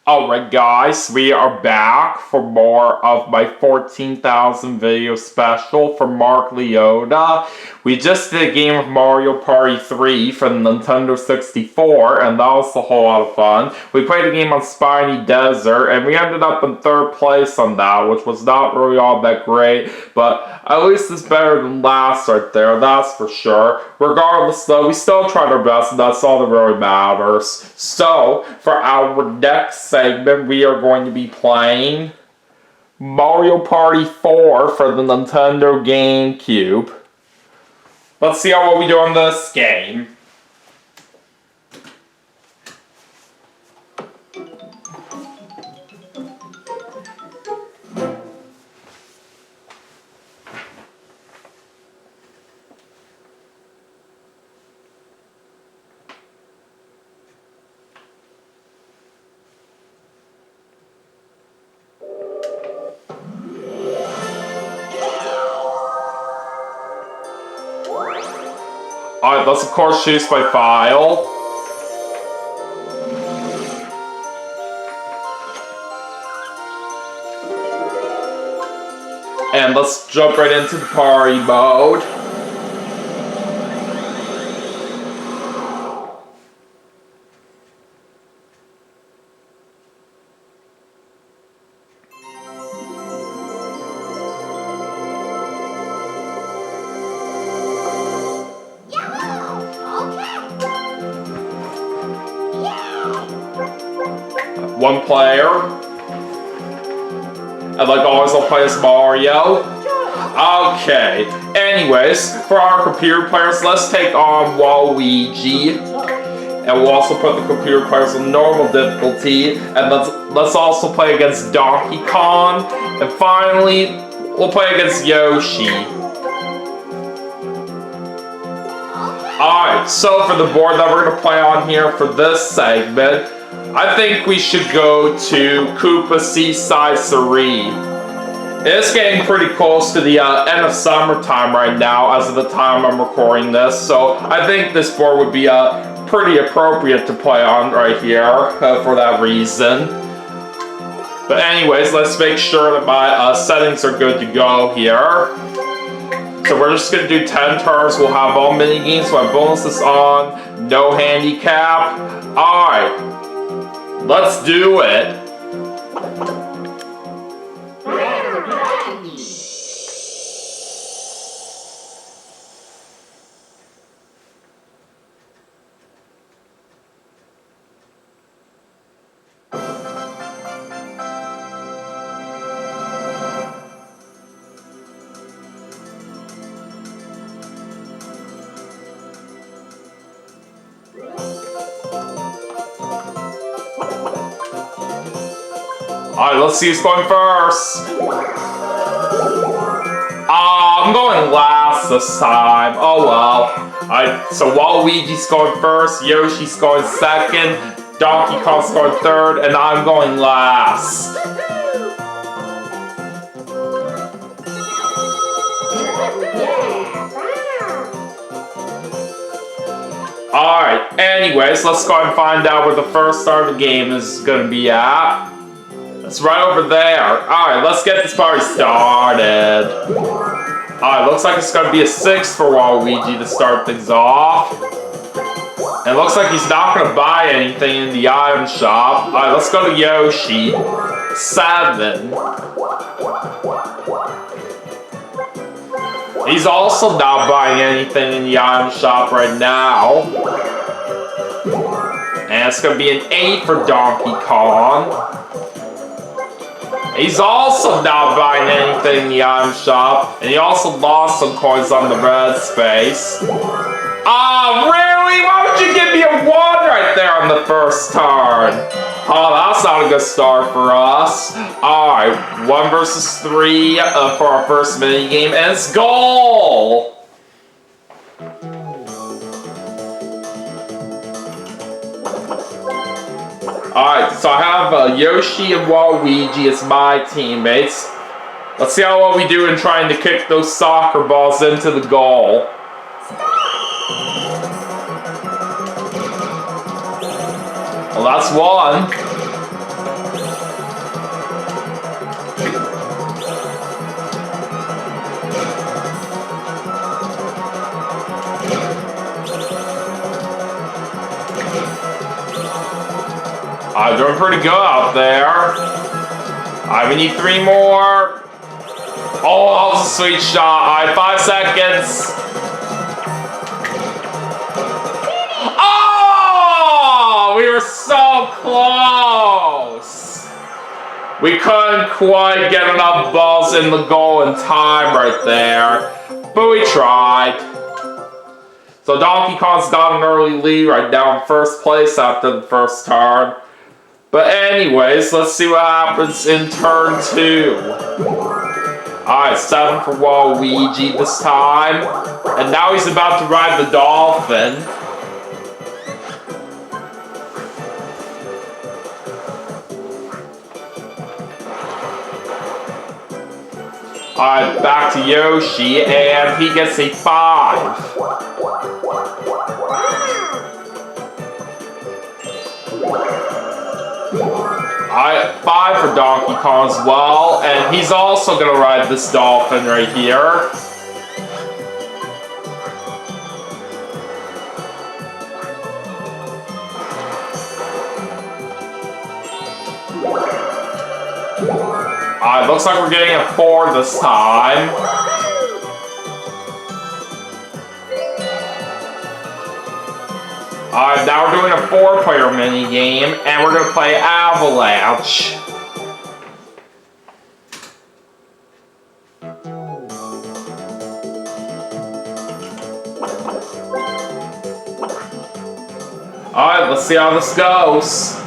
Alright guys, we are back for more of my 14,000 video special for Mark Liotta. We just did a game of Mario Party 3 for the Nintendo 64, and that was a whole lot of fun. We played a game on Spiny Desert, and we ended up in 3rd place on that, which was not really all that great, but at least it's better than last right there, that's for sure. Regardless though, we still tried our best, and that's all that really matters. So, for our next segment, we are going to be playing Mario Party 4 for the Nintendo GameCube. Let's see how well we do on this game. Alright, let's of course choose by file. And let's jump right into the party mode. One player. And like always, I'll play as Mario. Okay. Anyways, for our computer players, let's take on Waluigi. And we'll also put the computer players on normal difficulty. And let's also play against Donkey Kong. And finally, we'll play against Yoshi. Alright, so for the board that we're going to play on here for this segment, I think we should go to Koopa Seaside Serene. It's getting pretty close to the end of summertime right now as of the time I'm recording this, so I think this board would be pretty appropriate to play on right here for that reason. But anyways, let's make sure that my settings are good to go here. So we're just going to do 10 turns, we'll have all mini-games, we'll have bonuses on, no handicap. Alright. Let's do it. Alright, let's see who's going first. I'm going last this time. Oh well. Alright, so Waluigi's going first, Yoshi's going second, Donkey Kong's going third, and I'm going last. Alright, anyways, let's go and find out where the first star of the game is going to be at. It's right over there. Alright, let's get this party started. Alright, looks like it's going to be a 6 for Waluigi to start things off. And it looks like he's not going to buy anything in the item shop. Alright, let's go to Yoshi. 7. He's also not buying anything in the item shop right now. And it's going to be an 8 for Donkey Kong. He's also not buying anything in the item shop, and he also lost some coins on the red space. Oh, really? Why would you give me a 1 right there on the first turn? Oh, that's not a good start for us. Alright, 1 versus 3 for our first minigame, and it's goal! Alright, so I have Yoshi and Waluigi as my teammates. Let's see how well we do in trying to kick those soccer balls into the goal. Well, that's one. I'm doing pretty good out there. We need 3 more. Oh, that was a sweet shot. Alright, 5 seconds. Oh! We were so close. We couldn't quite get enough balls in the goal in time right there. But we tried. So Donkey Kong's got an early lead right now in first place after the first turn. But anyways, let's see what happens in turn 2. Alright, 7 for Waluigi this time. And now he's about to ride the dolphin. Alright, back to Yoshi, and he gets a 5. Alright, 5 for Donkey Kong as well, and he's also gonna ride this dolphin right here. Alright, looks like we're getting a 4 this time. Alright, now we're doing a 4-player minigame, and we're gonna play Avalanche. Alright, let's see how this goes.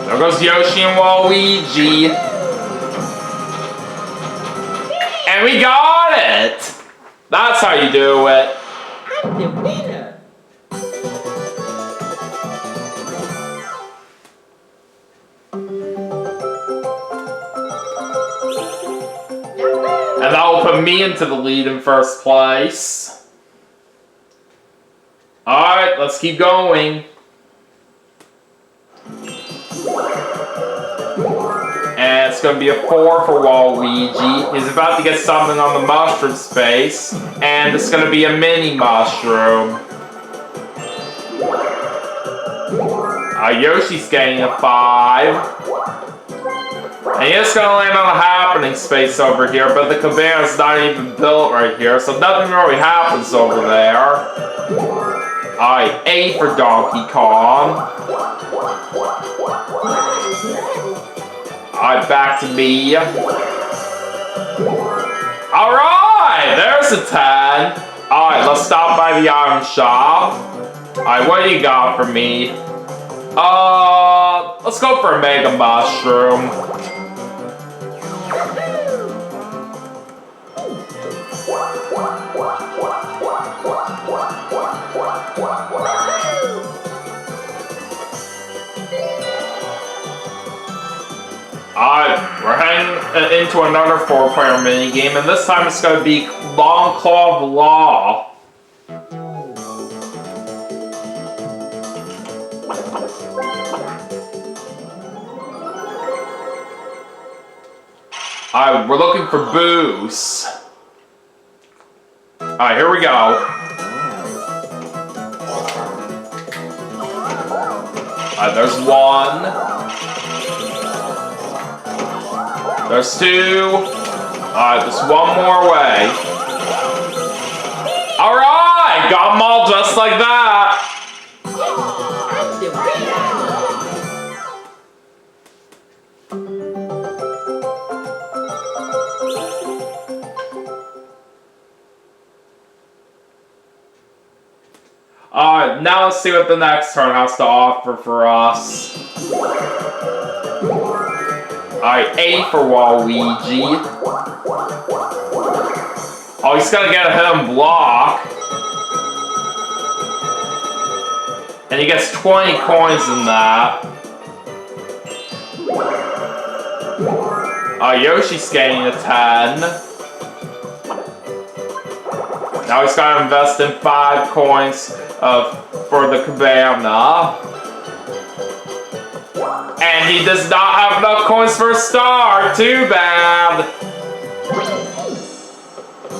There goes Yoshi and Waluigi. And we got it! That's how you do it. I'm the winner. And that will put me into the lead in first place. Alright, let's keep going. And it's going to be a 4 for Waluigi. He's about to get something on the mushroom space. And it's going to be a mini mushroom. Yoshi's getting a 5. And he's going to land on a happening space over here. But the cabana's not even built right here. So nothing really happens over there. Alright, 8 for Donkey Kong. Alright, back to me. Alright, there's a 10. Alright, let's stop by the item shop. Alright, what do you got for me? Let's go for a Mega Mushroom. Alright, we're heading into another 4-player minigame, and this time it's going to be Long Claw of the Law. Alright, we're looking for Boost. Alright, here we go. Alright, there's 1. There's 2. Alright, there's 1 more way. Alright! Got them all just like that! I'm the winner. Alright, now let's see what the next turn has to offer for us. Alright, 8 for Waluigi. Oh, he's gonna get a hidden block. And he gets 20 coins in that. Yoshi's getting a 10. Now he's got to invest in 5 coins for the cabana. And he does not have enough coins for a star. Too bad.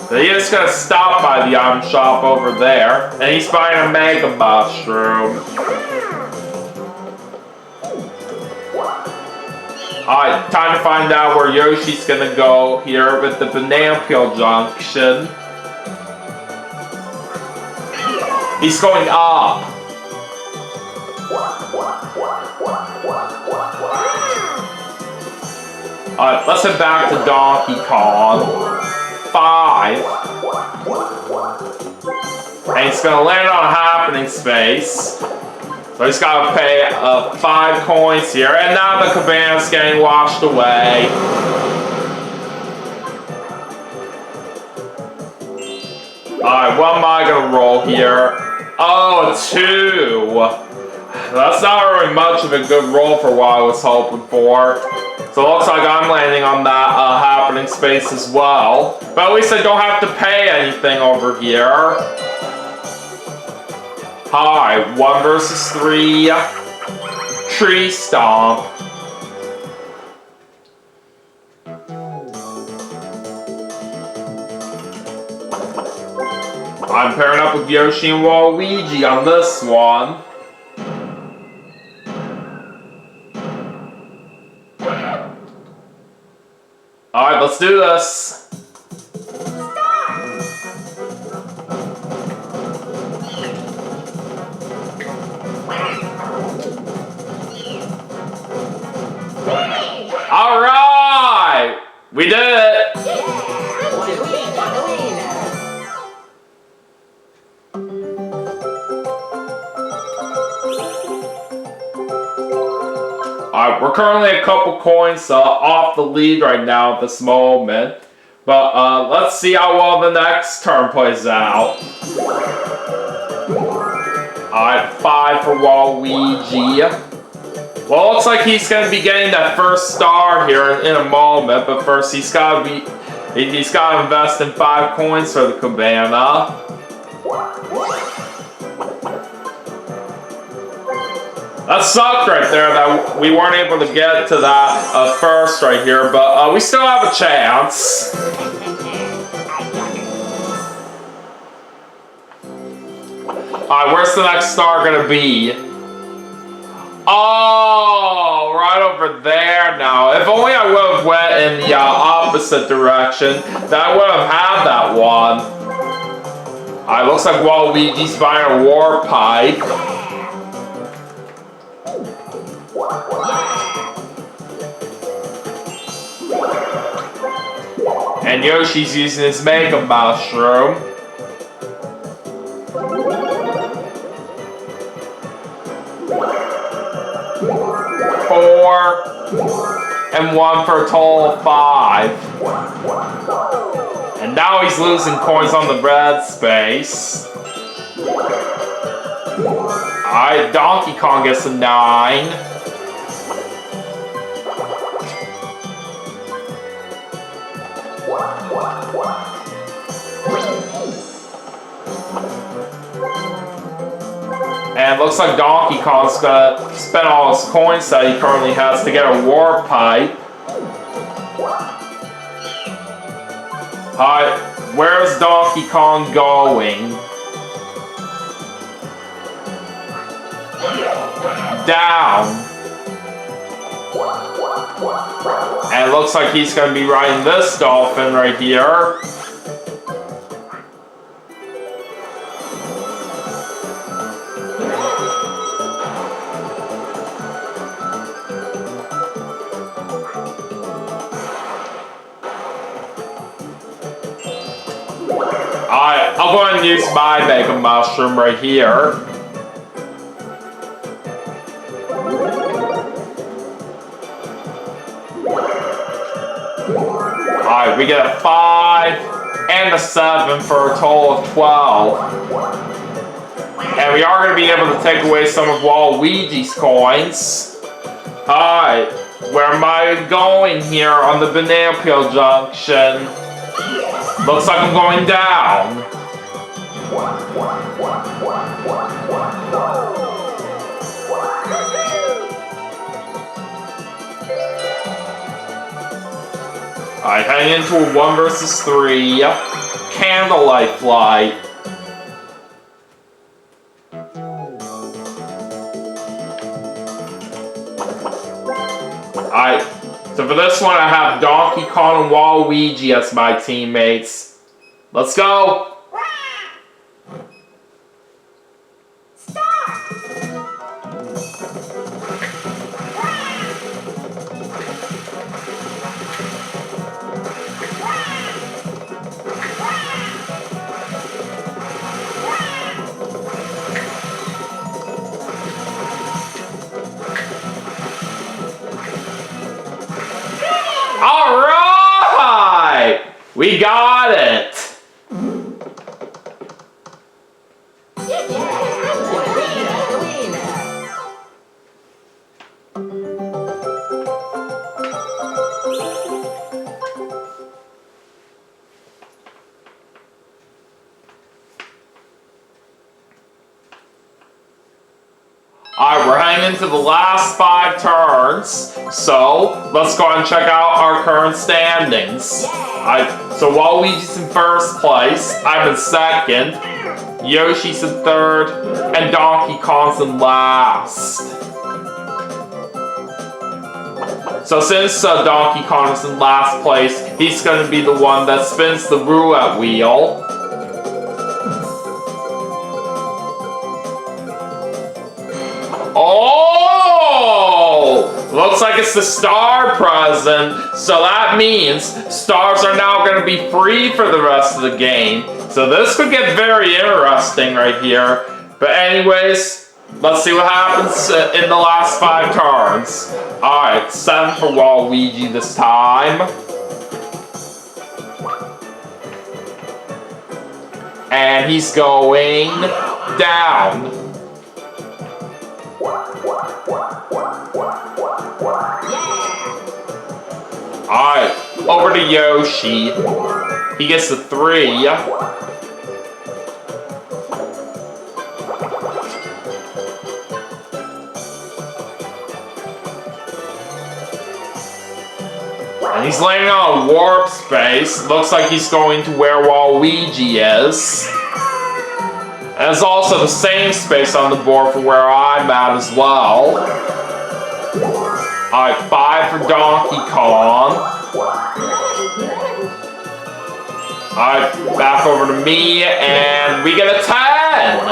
So he's just going to stop by the item shop over there. And he's buying a Mega Mushroom. Alright, time to find out where Yoshi's gonna go here with the Banana Peel Junction. He's going up. Alright, let's head back to Donkey Kong. 5. And he's gonna land on a happening space. So he's got to pay 5 coins here, and now the cabana's getting washed away. Alright, what am I going to roll here? Oh, a 2. That's not really much of a good roll for what I was hoping for. So it looks like I'm landing on that happening space as well. But at least I don't have to pay anything over here. Hi, 1 versus 3. Tree Stomp. I'm pairing up with Yoshi and Waluigi on this one. Alright, let's do this. Alright! We did it! Alright, we're currently a couple coins off the lead right now at this moment. But let's see how well the next turn plays out. Alright, 5 for Waluigi. Well, it looks like he's going to be getting that first star here in a moment, but first he's got to invest in 5 coins for the cabana. That sucked right there that we weren't able to get to that first right here, but we still have a chance. Alright, where's the next star going to be? Oh, right over there now. If only I would have went in the opposite direction, then I would have had that one. Alright, looks like Waluigi's buying a war pipe. And Yoshi's using his Mega Mushroom. And 1 for a total of 5. And now he's losing coins on the red space. Alright, Donkey Kong gets a 9. And it looks like Donkey Kong's gonna spend all his coins that he currently has to get a war pipe. Alright, where's Donkey Kong going? Down. And it looks like he's gonna be riding this dolphin right here. I'll go ahead and use my Mega Mushroom right here. Alright, we get a 5 and a 7 for a total of 12. And we are going to be able to take away some of Waluigi's coins. Alright, where am I going here on the Banana Peel Junction? Looks like I'm going down. Alright, heading into a 1 versus 3 candlelight flight. Alright, so for this one I have Donkey Kong and Waluigi as my teammates. Let's go! Alright! We got it! Alright, we're heading into the last 5 turns, so let's go ahead and check out our current standings. So Waluigi's in first place, I'm in second, Yoshi's in third, and Donkey Kong's in last. So since Donkey Kong is in last place, he's going to be the one that spins the roulette wheel. Oh! Looks like it's the star present, so that means stars are now going to be free for the rest of the game. So this could get very interesting right here. But anyways, let's see what happens in the last 5 turns. Alright, 7 for Waluigi this time. And he's going down. Alright, over to Yoshi. He gets the 3. And he's landing on a warp space. Looks like he's going to where Waluigi is. And it's also the same space on the board for where I'm at as well. Alright, 5 for Donkey Kong. Alright, back over to me, and we get a 10!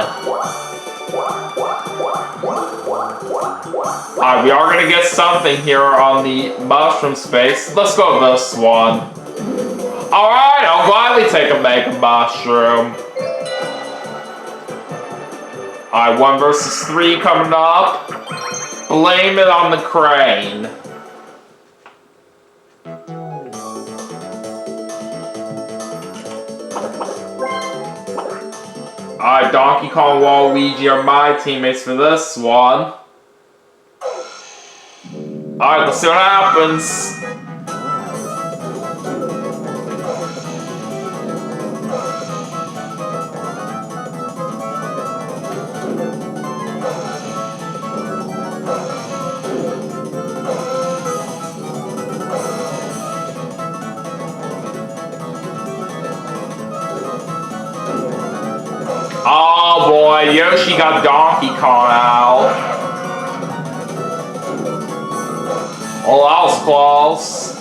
Alright, we are going to get something here on the mushroom space. Let's go with this one. Alright, I'll gladly take a Mega Mushroom. Alright, 1 versus 3 coming up. Blame it on the crane. Alright, Donkey Kong and Waluigi are my teammates for this one. Alright, let's see what happens. Oh boy, Yoshi got Donkey Kong out. Oh, that was close.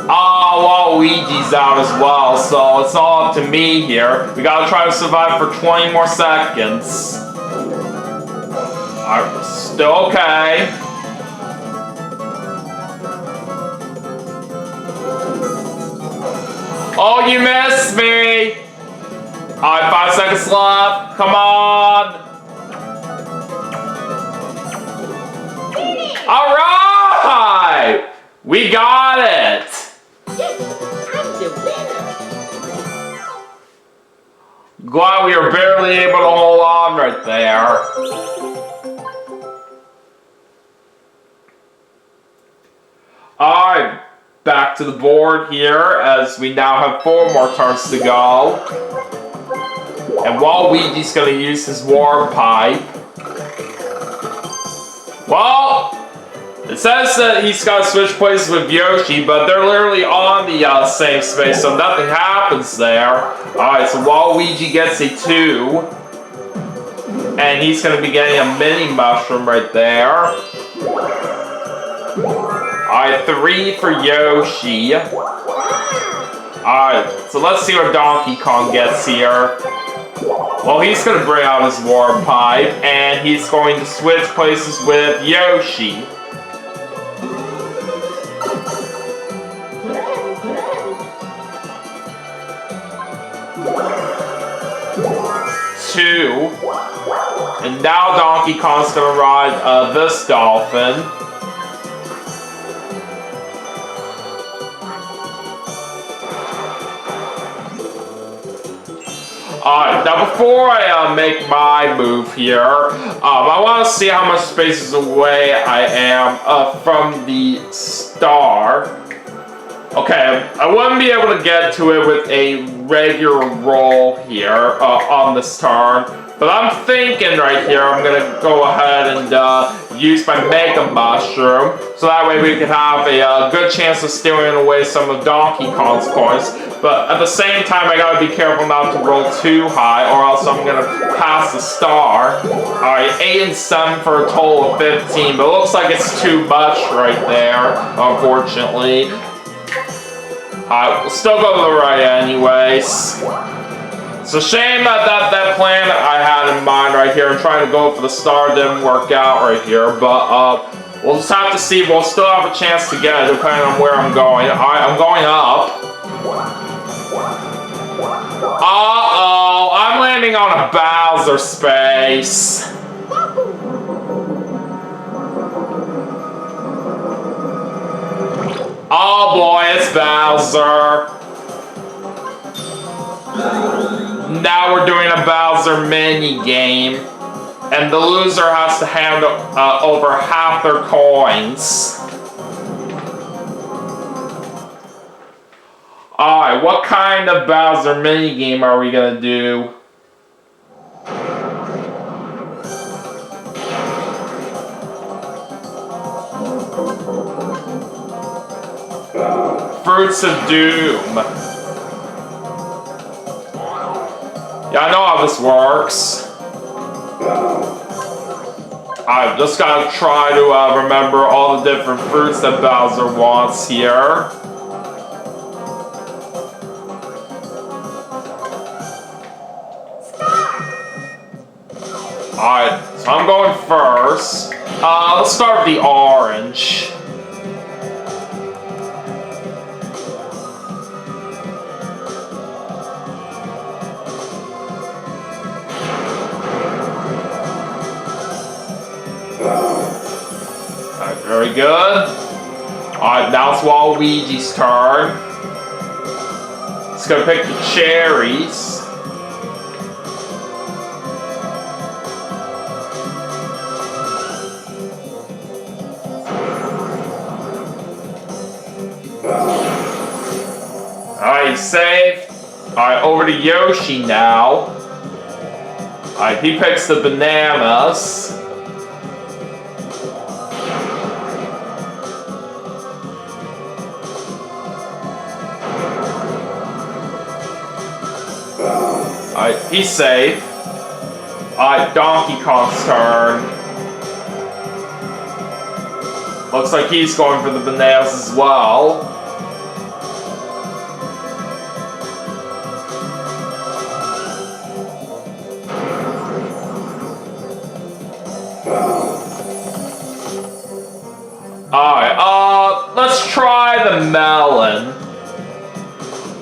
Oh, Waluigi's out as well, so it's all up to me here. We gotta try to survive for 20 more seconds. Alright, we're still okay. Oh, you missed me! Alright, 5 seconds left. Come on! Alright! We got it! I'm the winner. Glad we were barely able to hold on right there. Alright. back to the board here as we now have 4 more turns to go. And Waluigi's gonna use his warp pipe. Well, it says that he's got to switch places with Yoshi, but they're literally on the same space, so nothing happens there. Alright, so Waluigi gets a 2. And he's going to be getting a mini mushroom right there. Alright, 3 for Yoshi. Alright, so let's see what Donkey Kong gets here. Well, he's going to bring out his warp pipe, and he's going to switch places with Yoshi. Two. And now Donkey Kong's gonna ride this dolphin. Alright, now before I make my move here, I want to see how much spaces away I am from the star. Okay, I wouldn't be able to get to it with a regular roll here on this turn, but I'm thinking right here I'm going to go ahead and use my Mega Mushroom, so that way we can have a good chance of stealing away some of Donkey Kong's coins, but at the same time I gotta be careful not to roll too high or else I'm going to pass the star. Alright, 8 and 7 for a total of 15, but it looks like it's too much right there, unfortunately. We'll still go to the right anyways. It's a shame that that plan I had in mind right here and trying to go for the star didn't work out right here, but we'll just have to see. We'll still have a chance to get it depending on where I'm going. Alright, I'm going up. Uh-oh, I'm landing on a Bowser space. Oh boy, it's Bowser. Now we're doing a Bowser mini game, and the loser has to hand over half their coins. Alright, what kind of Bowser mini game are we gonna do? Fruits of Doom. Yeah, I know how this works. I've just gotta try to remember all the different fruits that Bowser wants here. Alright, so I'm going first. Let's start with the orange. Alright, very good. Alright, now it's Waluigi's turn. He's gonna pick the cherries. Alright, he's safe. Alright, over to Yoshi now. Alright, he picks the bananas. Alright, he's safe. Alright, Donkey Kong's turn. Looks like he's going for the bananas as well. Alright, let's try the melon.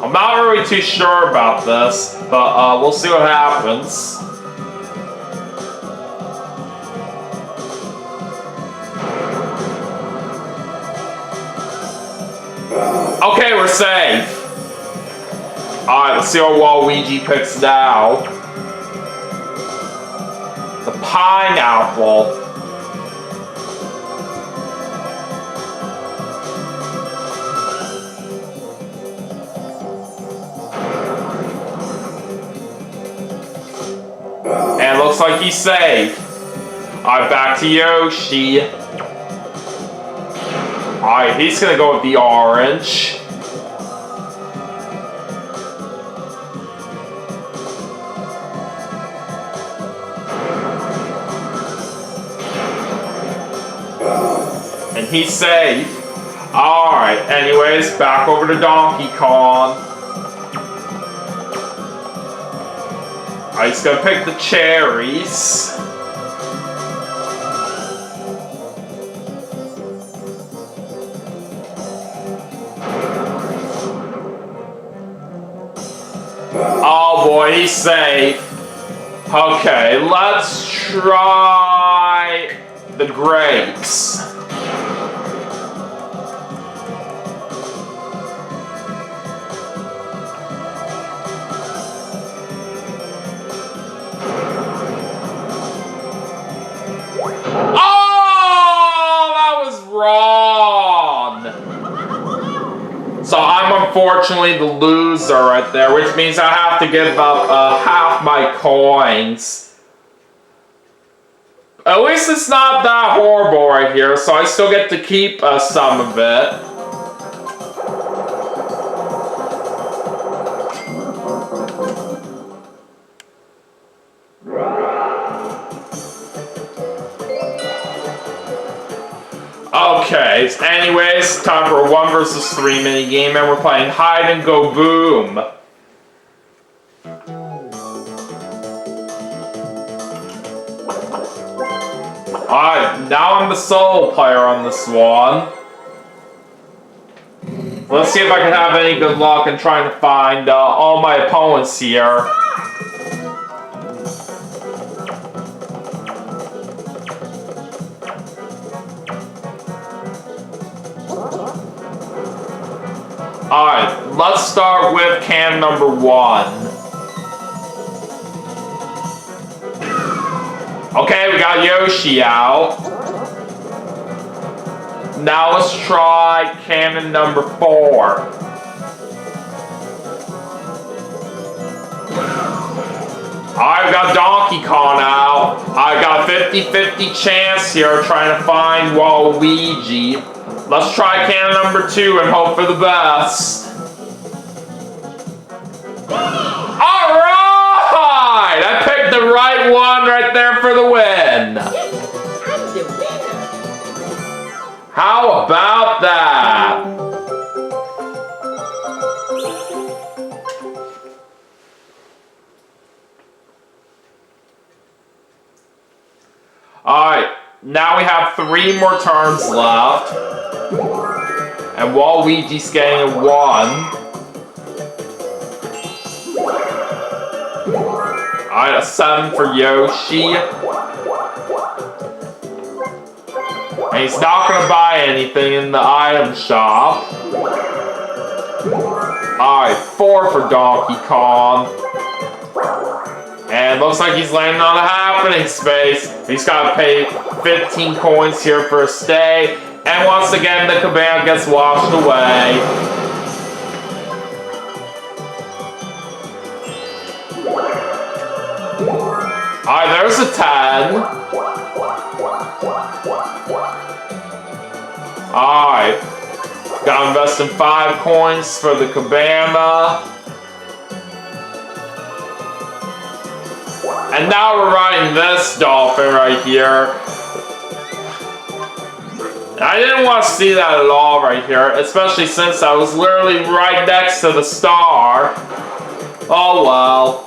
I'm not really too sure about this, but we'll see what happens. Okay, we're safe. Alright, let's see what Waluigi picks now. The pineapple. like he's safe. Alright, back to Yoshi. Alright, he's gonna go with the orange. And he's safe. Alright, anyways, back over to Donkey Kong. Alright, he's gonna pick the cherries. Oh boy, he's safe. Okay, let's try the grapes. Oh, that was wrong. So I'm unfortunately the loser right there, which means I have to give up half my coins. At least it's not that horrible right here, so I still get to keep some of it. Okay, anyways, time for a 1 vs 3 minigame, and we're playing Hide and Go Boom. Alright, now I'm the solo player on this one. Let's see if I can have any good luck in trying to find all my opponents here. Alright, let's start with can number 1. Okay, we got Yoshi out. Now let's try cannon number 4. Alright, we got Donkey Kong out. I got a 50-50 chance here trying to find Waluigi. Let's try cannon number 2 and hope for the best. Alright! I picked the right one right there for the win. I'm the winner. How about that? Alright, now we have 3 more turns left. And Waluigi's getting a 1. Alright, a 7 for Yoshi. And he's not going to buy anything in the item shop. Alright, 4 for Donkey Kong. And looks like he's landing on a happening space. He's got to pay 15 coins here for a stay. And once again, the cabana gets washed away. Alright, there's a 10. Alright. Gotta invest in 5 coins for the cabana. And now we're riding this dolphin right here. I didn't want to see that at all right here, especially since I was literally right next to the star. Oh well.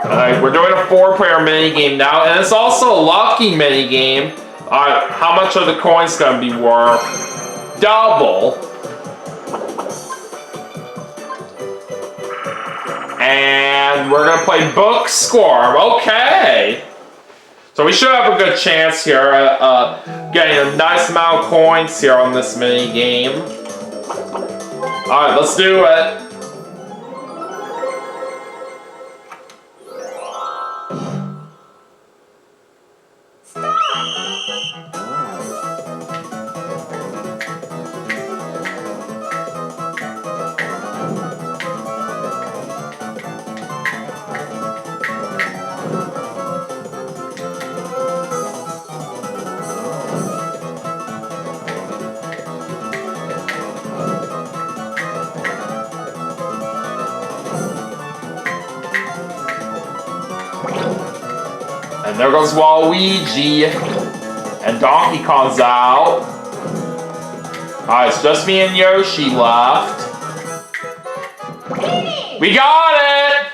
Alright, we're doing a 4-player minigame now, and it's also a lucky minigame. Alright, how much are the coins gonna be worth? Double. And we're gonna play Book Score. Okay. So we should have a good chance here at getting a nice amount of coins here on this minigame. Alright, let's do it. And there goes Waluigi. And Donkey Kong's out. Alright, it's just me and Yoshi left. We got it!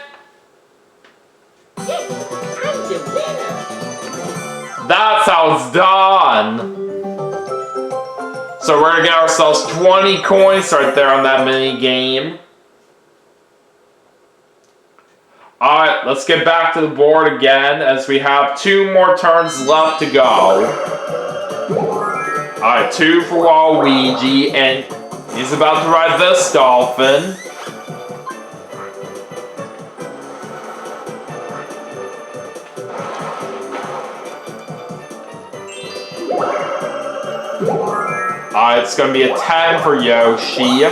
Yes, I'm the winner. That's how it's done. So we're gonna get ourselves 20 coins right there on that mini game. Alright, let's get back to the board again as we have 2 more turns left to go. Alright, 2 for Waluigi, and he's about to ride this dolphin. Alright, it's gonna be a 10 for Yoshi.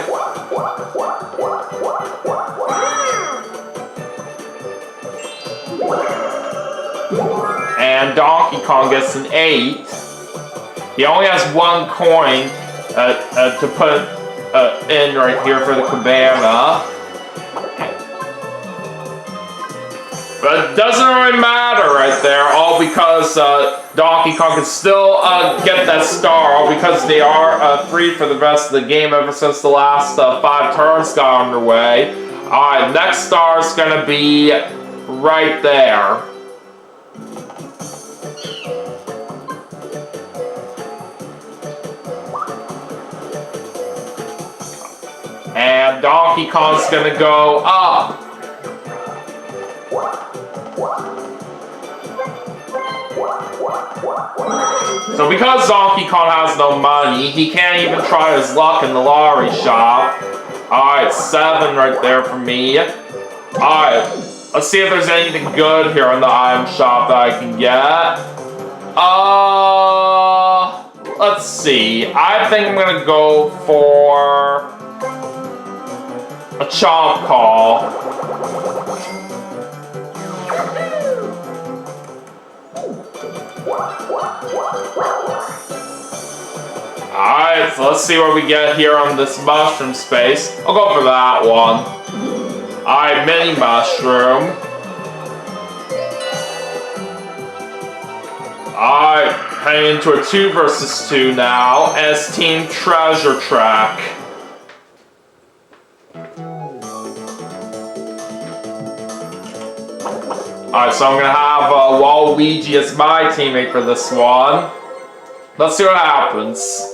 And Donkey Kong gets an 8. He only has 1 coin to put in right here for the cabana. But it doesn't really matter right there, all because Donkey Kong can still get that star, all because they are free for the rest of the game ever since the last 5 turns got underway. Alright, next star is going to be right there. And Donkey Kong's going to go up. So because Donkey Kong has no money, he can't even try his luck in the lottery shop. Alright, 7 right there for me. Alright, let's see if there's anything good here in the item shop that I can get. Let's see. I think I'm gonna go for a chomp call. Alright, so let's see what we get here on this mushroom space. I'll go for that one. Alright, mini mushroom. Alright, heading into a 2 versus 2 now, and it's Team Treasure Track. Alright, so I'm gonna have Waluigi as my teammate for this one. Let's see what happens.